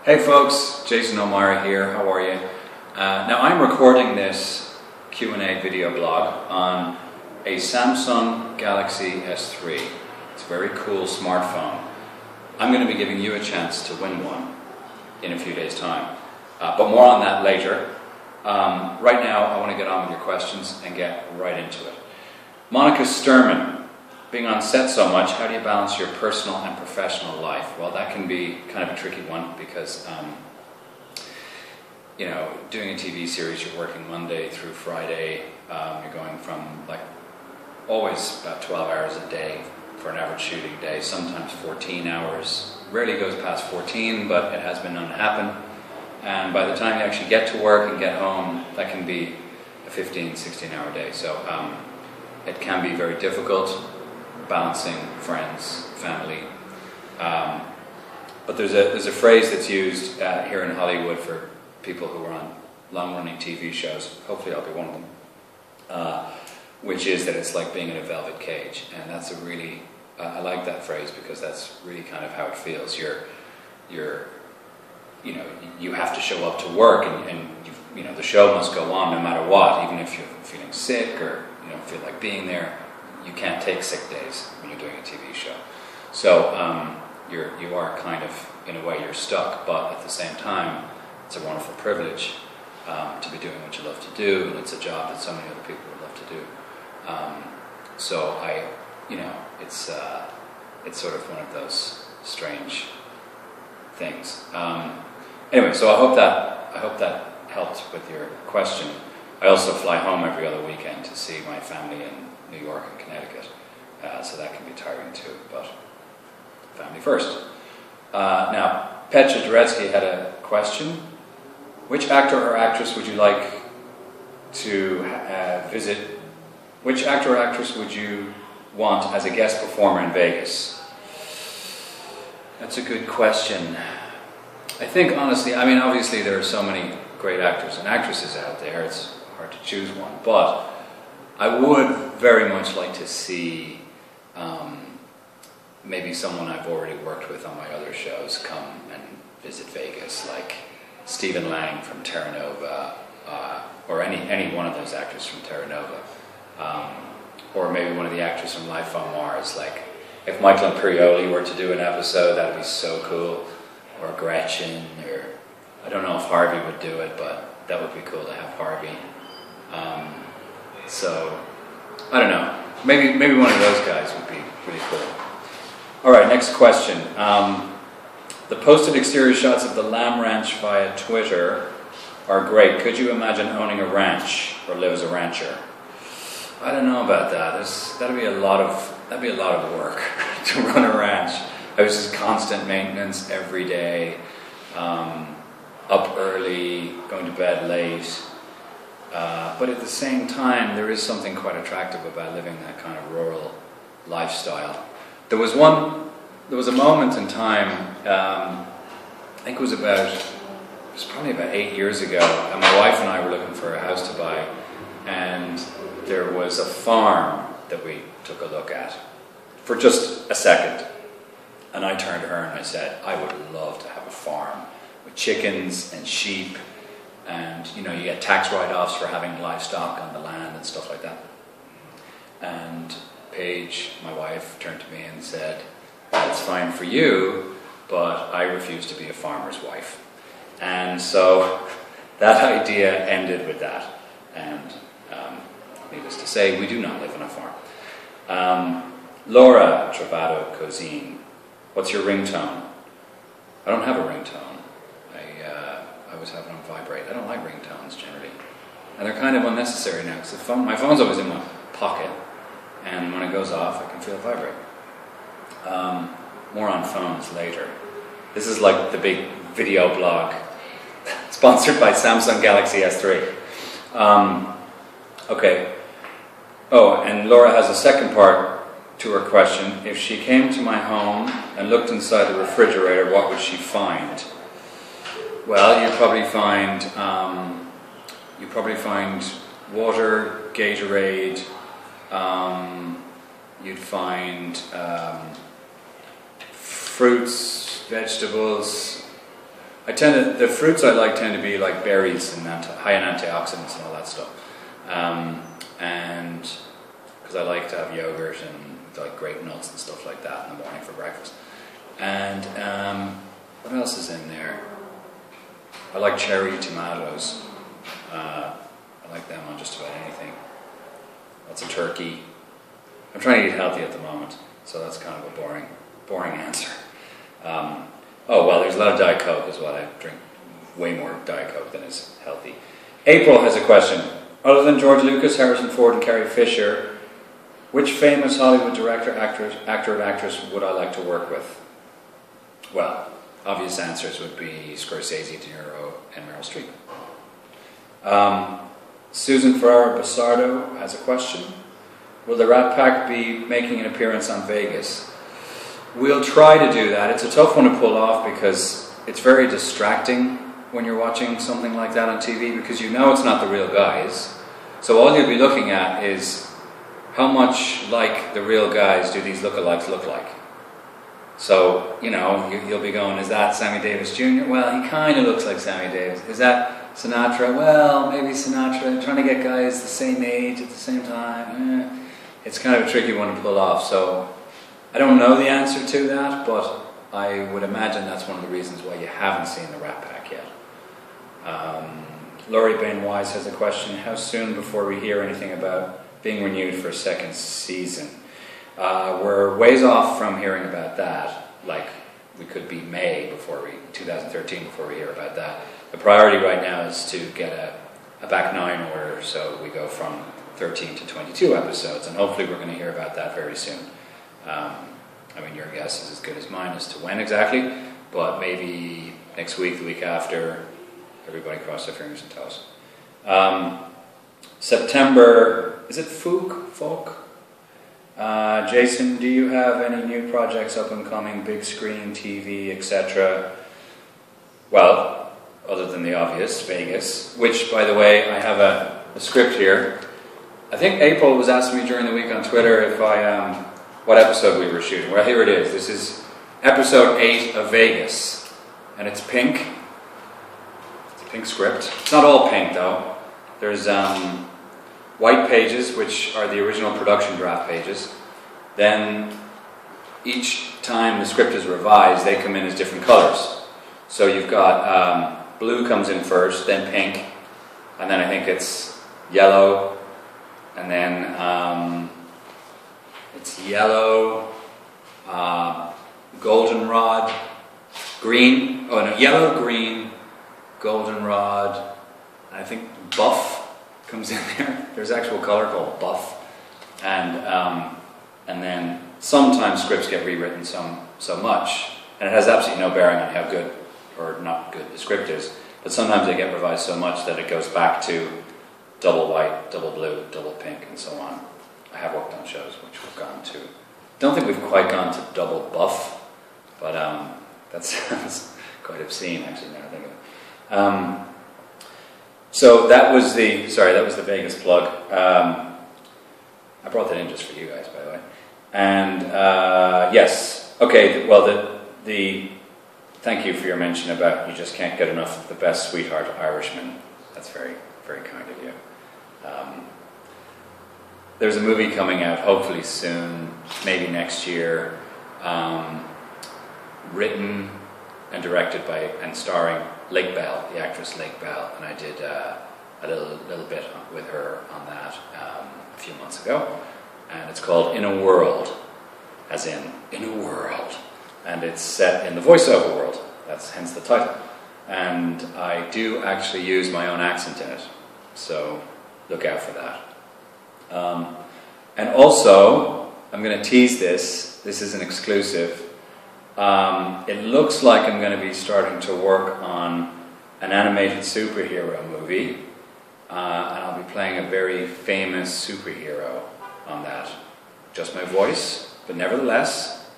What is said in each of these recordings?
Hey folks, Jason O'Meara here, how are you? Now I'm recording this Q&A video blog on a Samsung Galaxy S3. It's a very cool smartphone. I'm going to be giving you a chance to win one in a few days' time, but more on that later. Right now I want to get on with your questions and get right into it. Monica Sturman, being on set so much, how do you balance your personal and professional life? Well, that can be kind of a tricky one because, you know, doing a TV series, you're working Monday through Friday. You're going from like always about 12 hours a day for an average shooting day, sometimes 14 hours. Rarely goes past 14, but it has been known to happen. And by the time you actually get to work and get home, that can be a 15, 16-hour day. So it can be very difficult balancing friends, family. But there's a phrase that's used here in Hollywood for people who are on long-running TV shows. Hopefully I'll be one of them. Which is that it's like being in a velvet cage. And that's a really, I like that phrase because that's really kind of how it feels. You know, you have to show up to work and you know, the show must go on no matter what, even if you're feeling sick or you don't feel like being there. You can't take sick days when you're doing a TV show. So you are kind of, in a way, you're stuck, but at the same time, it's a wonderful privilege to be doing what you love to do, and it's a job that so many other people would love to do. So you know, it's sort of one of those strange things. Anyway, so I hope that helped with your question. I also fly home every other weekend to see my family in New York and Connecticut, so that can be tiring too, but family first. Now, Petja Doretsky had a question. Which actor or actress would you like to visit? Which actor or actress would you want as a guest performer in Vegas? That's a good question. I think, honestly, I mean, obviously there are so many great actors and actresses out there, it's hard to choose one, but I would very much like to see maybe someone I've already worked with on my other shows come and visit Vegas, like Stephen Lang from Terra Nova, or any one of those actors from Terra Nova, or maybe one of the actors from Life on Mars. Like if Michael Imperioli were to do an episode, that'd be so cool. Or Gretchen, or I don't know if Harvey would do it, but that would be cool to have Harvey. So, I don't know, maybe one of those guys would be really cool. Alright, next question. The posted exterior shots of the Lamb Ranch via Twitter are great. Could you imagine owning a ranch, or live as a rancher? I don't know about that. That'd be a lot of work to run a ranch. It was just constant maintenance every day, up early, going to bed late. But at the same time, there is something quite attractive about living that kind of rural lifestyle. There was a moment in time, I think it was probably about 8 years ago, and my wife and I were looking for a house to buy, and there was a farm that we took a look at for just a second. And I turned to her and I said, I would love to have a farm with chickens and sheep, and you know, you get tax write-offs for having livestock on the land and stuff like that. And Paige, my wife, turned to me and said, that's fine for you, but I refuse to be a farmer's wife. And so that idea ended with that. And needless to say, we do not live on a farm. Laura Travado Cozine, what's your ringtone? I don't have a ringtone. I always have it on vibrate. I don't like ringtones generally. And they're kind of unnecessary now because my phone's always in my pocket, and when it goes off I can feel it vibrate. More on phones later. This is like the big video blog sponsored by Samsung Galaxy S3. Okay. Oh, and Laura has a second part to her question. If she came to my home and looked inside the refrigerator, what would she find? Well, you'd probably find water, Gatorade. You'd find fruits, vegetables. the fruits I like tend to be like berries and high in antioxidants and all that stuff. And because I like to have yogurt and like great nuts and stuff like that in the morning for breakfast. And what else is in there? I like cherry tomatoes. I like them on just about anything. Lots of turkey. I'm trying to eat healthy at the moment, so that's kind of a boring answer. Oh, well, there's a lot of Diet Coke as well. I drink way more Diet Coke than is healthy. April has a question. Other than George Lucas, Harrison Ford, and Carrie Fisher, which famous Hollywood director, actor, and actress would I like to work with? Well, obvious answers would be Scorsese, De Niro, and Meryl Streep. Susan Ferrara Basardo has a question. Will the Rat Pack be making an appearance on Vegas? We'll try to do that. It's a tough one to pull off because it's very distracting when you're watching something like that on TV because you know it's not the real guys. So all you'll be looking at is how much like the real guys do these lookalikes look like. So, you know, you'll be going, is that Sammy Davis Jr.? Well, he kind of looks like Sammy Davis. Is that Sinatra? Well, maybe Sinatra. Trying to get guys the same age at the same time. It's kind of a tricky one to pull off. So I don't know the answer to that, but I would imagine that's one of the reasons why you haven't seen the Rat Pack yet. Laurie Bain Wise has a question. How soon before we hear anything about being renewed for a second season? We're ways off from hearing about that. Like, we could be May 2013 before we hear about that. The priority right now is to get a back 9 order, so we go from 13 to 22 episodes, and hopefully we're going to hear about that very soon. I mean, your guess is as good as mine as to when exactly, but maybe next week, the week after. Everybody cross their fingers and toes. September, is it Folk? Jason, do you have any new projects up and coming, big screen, TV, etc.? Well, other than the obvious, Vegas, which, by the way, I have a script here. I think April was asking me during the week on Twitter if what episode we were shooting. Well, here it is. This is episode 8 of Vegas, and it's pink. It's a pink script. It's not all pink, though. There's white pages, which are the original production draft pages. Then each time the script is revised, they come in as different colors. So you've got blue comes in first, then pink, and then I think it's yellow, and then it's yellow, goldenrod, green, yellow, green, goldenrod, and I think buff comes in there. There's actual color called buff, and then sometimes scripts get rewritten so much, and it has absolutely no bearing on how good or not good the script is, but sometimes they get revised so much that it goes back to double white, double blue, double pink, and so on. I have worked on shows which we've gone to. Don't think we've quite gone to double buff, but that sounds quite obscene actually now I think of it. So that was the Vegas plug. I brought that in just for you guys, by the way. And yes, okay. Well, the thank you for your mention about you just can't get enough of the best sweetheart Irishman. That's very, very kind of you. There's a movie coming out hopefully soon, maybe next year, written and directed by and starring Lake Bell, the actress Lake Bell, and I did a little bit with her on that a few months ago, and it's called In a World, as in a world, and it's set in the voiceover world. That's hence the title, and I do actually use my own accent in it, so look out for that. And also, I'm going to tease this. This is an exclusive. It looks like I'm going to be starting to work on an animated superhero movie, and I'll be playing a very famous superhero on that. Just my voice, but nevertheless,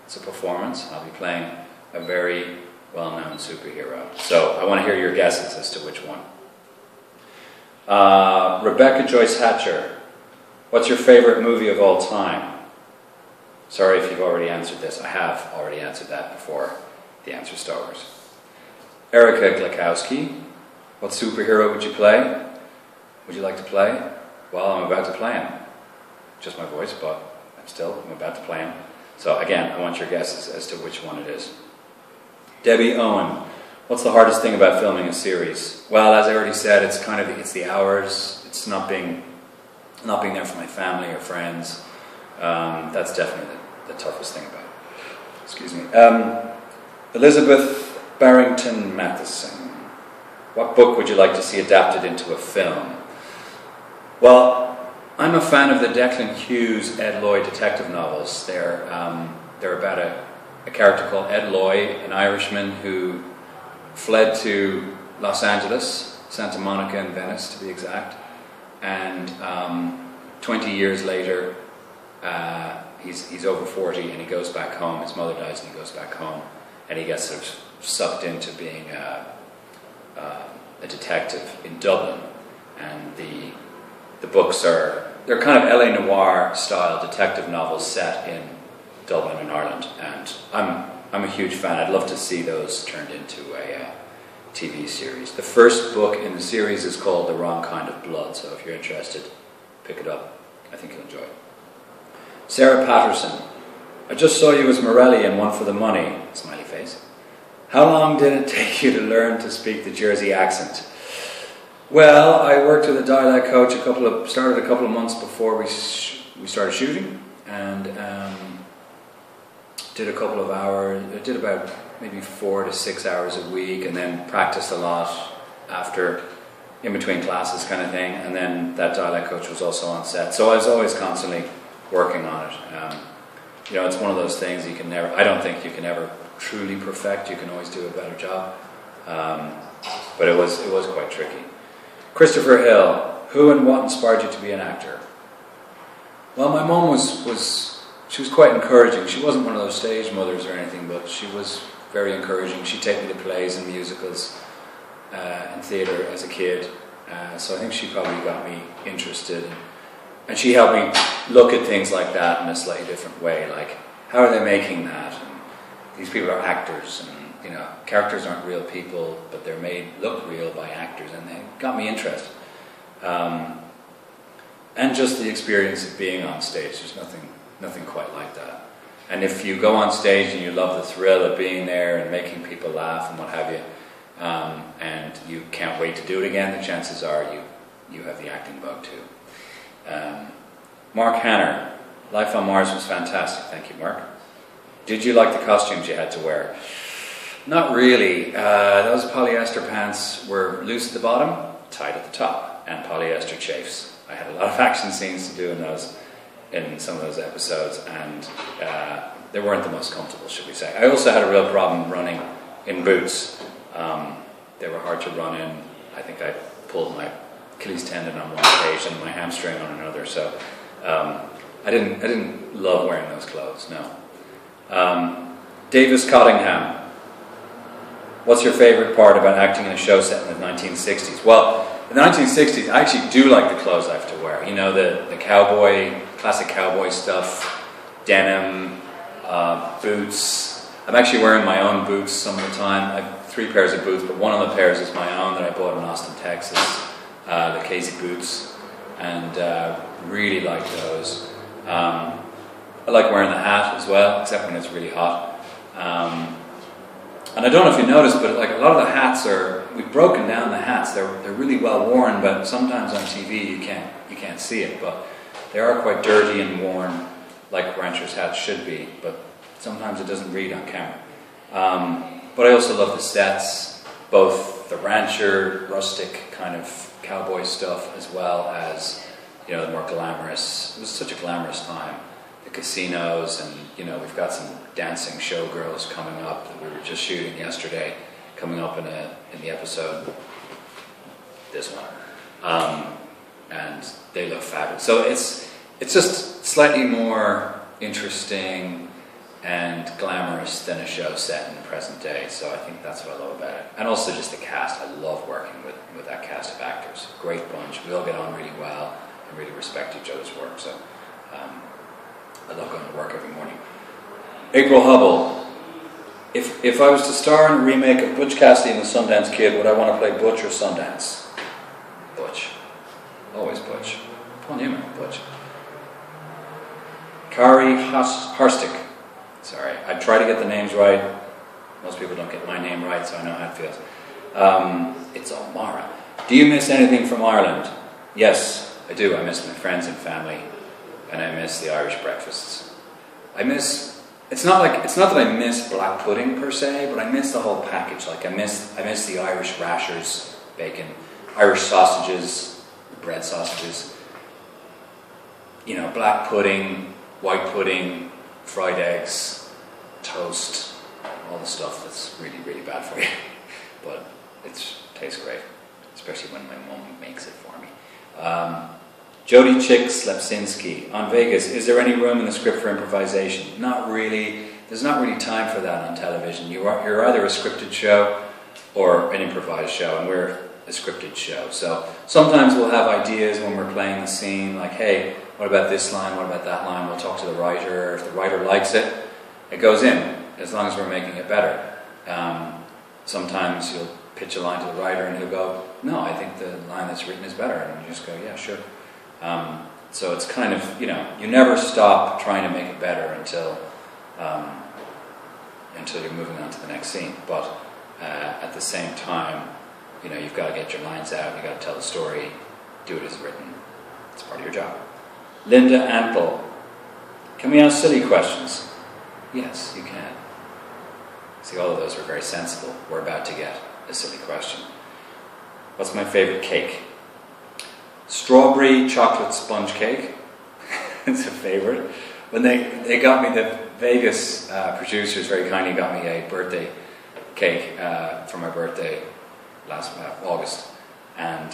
it's a performance. I'll be playing a very well-known superhero. So I want to hear your guesses as to which one. Rebecca Joyce Hatcher, what's your favorite movie of all time? Sorry if you've already answered this. I have already answered that before the answer starters. Erica Glakowski. What superhero would you play? Would you like to play? Well, I'm about to play him. Just my voice, but I'm about to play him. So again, I want your guesses as to which one it is. Debbie Owen. What's the hardest thing about filming a series? Well, as I already said, it's the hours. It's not being there for my family or friends. That's definitely the toughest thing about it. Excuse me. Elizabeth Barrington Matheson. What book would you like to see adapted into a film? Well, I'm a fan of the Declan Hughes Ed Loy detective novels. They're about a character called Ed Loy, an Irishman who fled to Los Angeles, Santa Monica and Venice to be exact, and 20 years later he's over 40 and he goes back home. His mother dies and he goes back home, and he gets sort of sucked into being a detective in Dublin. And the books they're kind of LA Noire style detective novels set in Dublin and Ireland, and I'm a huge fan. I'd love to see those turned into a TV series. The first book in the series is called The Wrong Kind of Blood, so if you're interested, pick it up. I think you'll enjoy it. Sarah Patterson. I just saw you as Morelli in One for the Money, smiley face. How long did it take you to learn to speak the Jersey accent? Well, I worked with a dialect coach started a couple of months before we started shooting, and did a couple of hours. I did about maybe 4 to 6 hours a week, and then practiced a lot after, in between classes kind of thing. And then that dialect coach was also on set, so I was always constantly working on it. It's one of those things I don't think you can ever truly perfect. You can always do a better job, but it was quite tricky. Christopher Hill. Who and what inspired you to be an actor? Well, my mom was quite encouraging. She wasn't one of those stage mothers or anything, but she was very encouraging. She'd take me to plays and musicals and theatre as a kid, so I think she probably got me interested. And she helped me look at things like that in a slightly different way, like, how are they making that? And these people are actors, and characters aren't real people, but they're made look real by actors, and they got me interested. And just the experience of being on stage, there's nothing quite like that. And if you go on stage and you love the thrill of being there and making people laugh and what have you, and you can't wait to do it again, the chances are you have the acting bug too. Mark Hanner. Life on Mars was fantastic. Thank you, Mark. Did you like the costumes you had to wear? Not really. Those polyester pants were loose at the bottom, tight at the top, and polyester chafes. I had a lot of action scenes to do in some of those episodes, and they weren't the most comfortable, should we say. I also had a real problem running in boots. They were hard to run in. I think I pulled my Achilles tendon on one occasion, my hamstring on another, so I didn't love wearing those clothes, no. Davis Cottingham. What's your favourite part about acting in a show set in the 1960s? Well, in the 1960s, I actually do like the clothes I have to wear. The classic cowboy stuff, denim, boots. I'm actually wearing my own boots some of the time. I have 3 pairs of boots, but one of the pairs is my own that I bought in Austin, Texas. The Casey boots, and really like those. I like wearing the hat as well, except when it's really hot. And I don't know if you noticed, but like a lot of the hats we've broken down the hats. They're really well worn, but sometimes on TV you can't see it. But they are quite dirty and worn, like ranchers' hats should be. But sometimes it doesn't read on camera. But I also love the sets, both the rancher, rustic kind of cowboy stuff, as well as the more glamorous. It was such a glamorous time. The casinos, and we've got some dancing showgirls coming up that we were just shooting yesterday, coming up in the episode, this one, and they look fabulous. So it's just slightly more interesting and glamorous than a show set in the present day. So I think that's what I love about it, and also just the cast. I love working with that cast of actors. Great bunch. We all get on really well and really respect each other's work. So. I love going to work every morning. April Hubble. If I was to star in a remake of Butch Cassidy and the Sundance Kid, would I want to play Butch or Sundance? Butch. Always Butch. Paul Newman, Butch. Kari Harstick. Sorry, I try to get the names right. Most people don't get my name right, so I know how it feels. It's O'Mara. Do you miss anything from Ireland? Yes, I do. I miss my friends and family, and I miss the Irish breakfasts. It's not that I miss black pudding per se, but I miss the whole package. Like I miss the Irish rashers, bacon, Irish sausages, bread sausages. You know, black pudding, white pudding, fried eggs, toast, all the stuff that's really, really bad for you. But it tastes great, especially when my mum makes it for me. Jody Chick Slepczynski, on Vegas, is there any room in the script for improvisation? Not really. There's not really time for that on television. You're either a scripted show or an improvised show, and we're a scripted show. So sometimes we'll have ideas when we're playing the scene, like, hey, what about this line, what about that line? We'll talk to the writer. If the writer likes it, it goes in, as long as we're making it better. Sometimes you'll pitch a line to the writer and he'll go, no, I think the line that's written is better. And you just go, yeah, sure. So it's kind of, you know, you never stop trying to make it better until you're moving on to the next scene. But at the same time, you know, you've got to get your lines out, you've got to tell the story, do it as written. It's part of your job. Linda Antle, can we ask silly questions? Yes, you can. See, all of those are very sensible. We're about to get a silly question. What's my favorite cake? Strawberry chocolate sponge cake. It's a favorite. When they got me, the Vegas producers very kindly got me a birthday cake for my birthday last August, and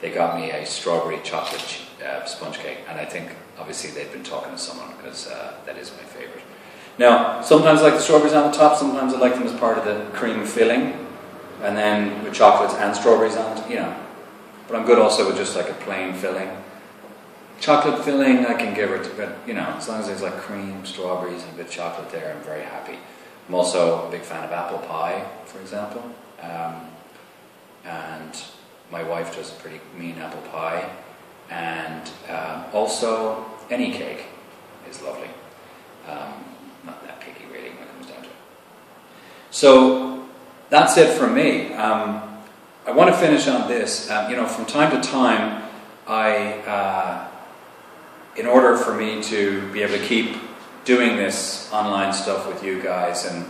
they got me a strawberry chocolate sponge cake, and I think obviously they'd been talking to someone, because that is my favorite. Now, sometimes I like the strawberries on the top, sometimes I like them as part of the cream filling, and then with chocolates and strawberries on it, you know. But I'm good also with just like a plain filling. Chocolate filling I can give it, but you know, as long as there's like cream, strawberries, and a bit of chocolate there, I'm very happy. I'm also a big fan of apple pie, for example. And my wife does a pretty mean apple pie. And also, any cake is lovely. Not that picky, really, when it comes down to it. So, that's it from me. I want to finish on this. You know, from time to time, in order for me to be able to keep doing this online stuff with you guys, and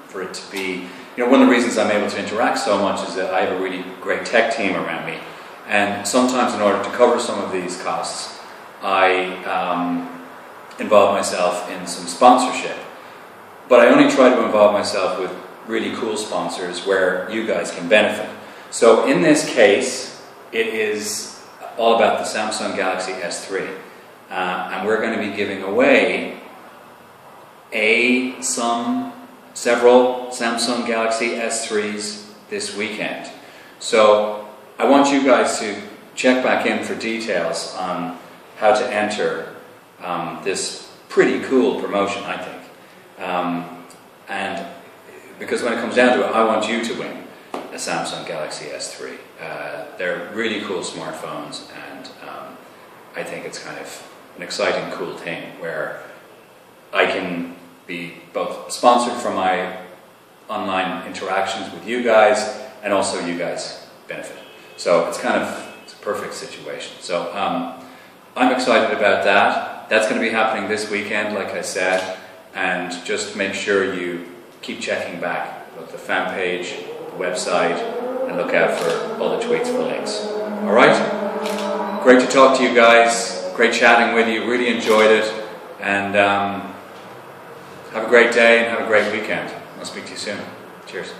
for it to be, you know, one of the reasons I'm able to interact so much is that I have a really great tech team around me. And sometimes in order to cover some of these costs, I involve myself in some sponsorship. But I only try to involve myself with really cool sponsors where you guys can benefit. So in this case, it is all about the Samsung Galaxy S3. And we're going to be giving away several Samsung Galaxy S3s this weekend. So I want you guys to check back in for details on how to enter this pretty cool promotion, I think. And because when it comes down to it, I want you to win a Samsung Galaxy S3. They're really cool smartphones, and I think it's kind of an exciting, cool thing where I can be both sponsored from my online interactions with you guys, and also you guys benefit. So it's a perfect situation. So I'm excited about that. That's going to be happening this weekend, like I said, and just make sure you keep checking back with the fan page, the website, and look out for all the tweets for links. All right? Great to talk to you guys. Great chatting with you. Really enjoyed it. And have a great day and have a great weekend. I'll speak to you soon. Cheers.